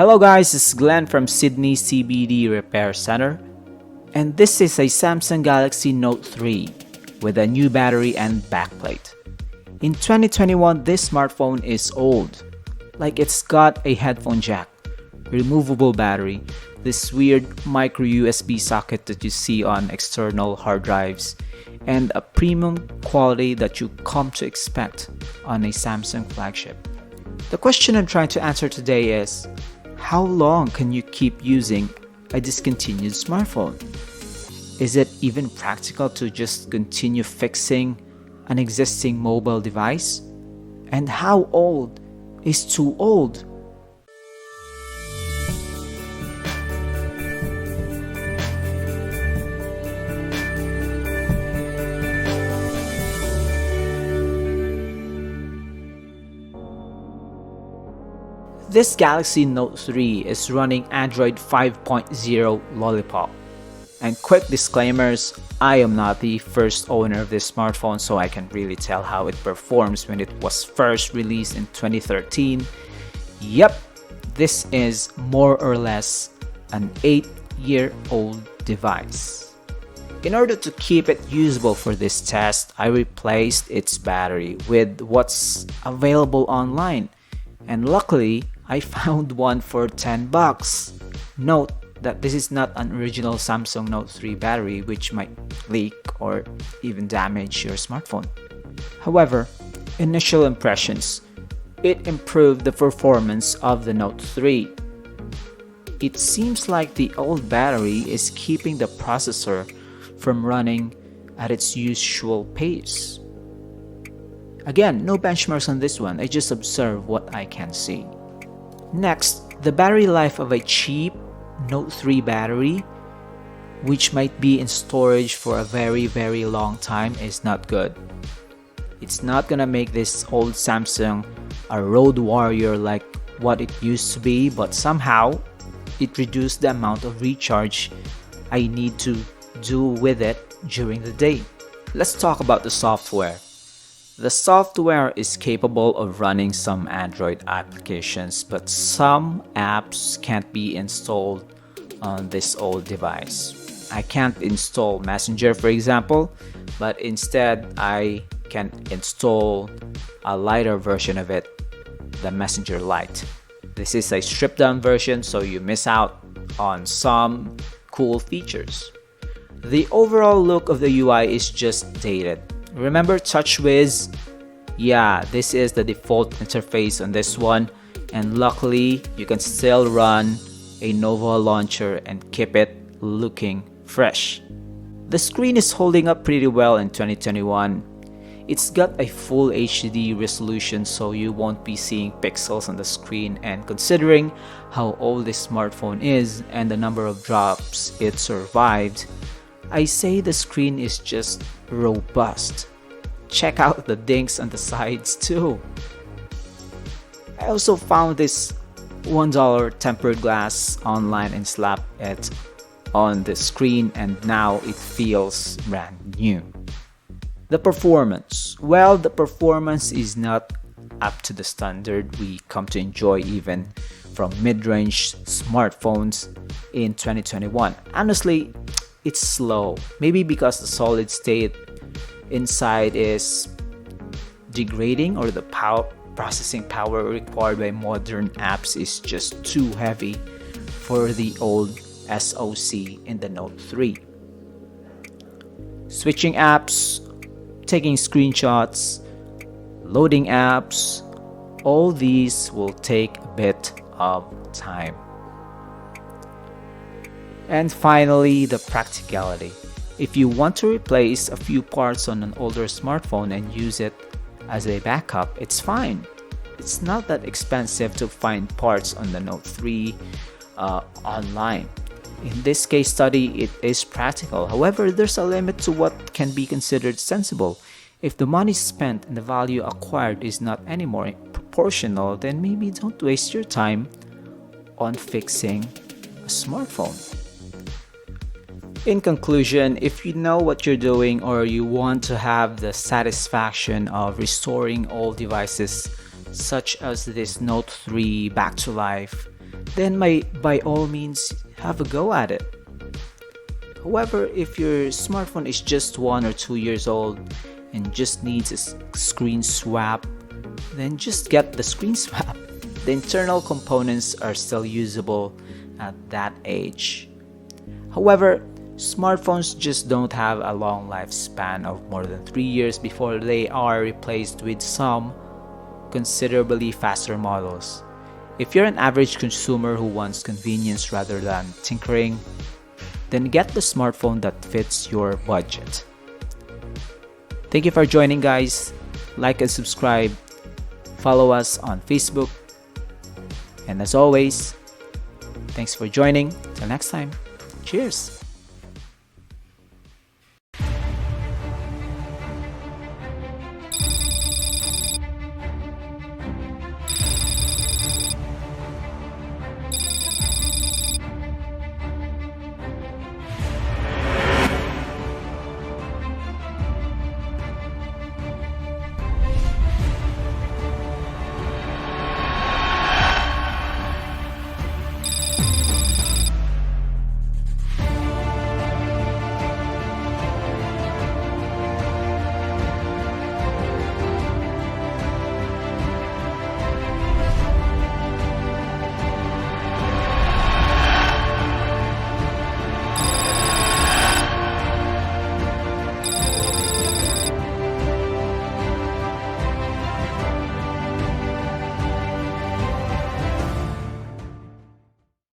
Hello guys, this is Glenn from Sydney CBD Repair Center, and this is a Samsung Galaxy Note 3 with a new battery and backplate. In 2021, this smartphone is old, like it's got a headphone jack, removable battery, this weird micro USB socket that you see on external hard drives, and a premium quality that you come to expect on a Samsung flagship. The question I'm trying to answer today is, how long can you keep using a discontinued smartphone? Is it even practical to just continue fixing an existing mobile device? And how old is too old? This Galaxy Note 3 is running Android 5.0 Lollipop. And quick disclaimers, I am not the first owner of this smartphone, so I can't really tell how it performs when it was first released in 2013. Yep, this is more or less an 8-year-old device. In order to keep it usable for this test, I replaced its battery with what's available online. And luckily, I found one for $10. Note that this is not an original Samsung Note 3 battery, which might leak or even damage your smartphone. However, initial impressions, it improved the performance of the Note 3. It seems like the old battery is keeping the processor from running at its usual pace. Again, no benchmarks on this one, I just observe what I can see. Next, the battery life of a cheap Note 3 battery, which might be in storage for a very long time, is not good. It's not gonna make this old Samsung a road warrior like what it used to be, but somehow it reduced the amount of recharge I need to do with it during the day. Let's talk about the software. The software is capable of running some Android applications, but some apps can't be installed on this old device. I can't install Messenger, for example, but instead I can install a lighter version of it, the Messenger Lite. This is a stripped down version, so you miss out on some cool features. The overall look of the UI is just dated. Remember TouchWiz? Yeah, this is the default interface on this one, and luckily you can still run a Nova launcher and keep it looking fresh. The screen is holding up pretty well in 2021. It's got a full HD resolution, so you won't be seeing pixels on the screen, and considering how old this smartphone is and the number of drops it survived, I say the screen is just robust. Check out the dinks on the sides too. I also found this $1 tempered glass online and slapped it on the screen, and now it feels brand new. The performance. Well, the performance is not up to the standard we come to enjoy even from mid-range smartphones in 2021. Honestly, it's slow. Maybe because the solid state inside is degrading, or the processing power required by modern apps is just too heavy for the old SoC in the Note 3. Switching apps, taking screenshots, loading apps, all these will take a bit of time. And finally, the practicality. If you want to replace a few parts on an older smartphone and use it as a backup, it's fine. It's not that expensive to find parts on the Note 3 online. In this case study, it is practical. However, there's a limit to what can be considered sensible. If the money spent and the value acquired is not anymore proportional, then maybe don't waste your time on fixing a smartphone. In conclusion, if you know what you're doing, or you want to have the satisfaction of restoring old devices such as this Note 3 back to life, then by all means have a go at it. However, if your smartphone is just 1 or 2 years old and just needs a screen swap, then just get the screen swap. The internal components are still usable at that age. However, smartphones just don't have a long lifespan of more than 3 years before they are replaced with some considerably faster models. If you're an average consumer who wants convenience rather than tinkering, then get the smartphone that fits your budget. Thank you for joining, guys. Like and subscribe. Follow us on Facebook. And as always, thanks for joining. Till next time. Cheers.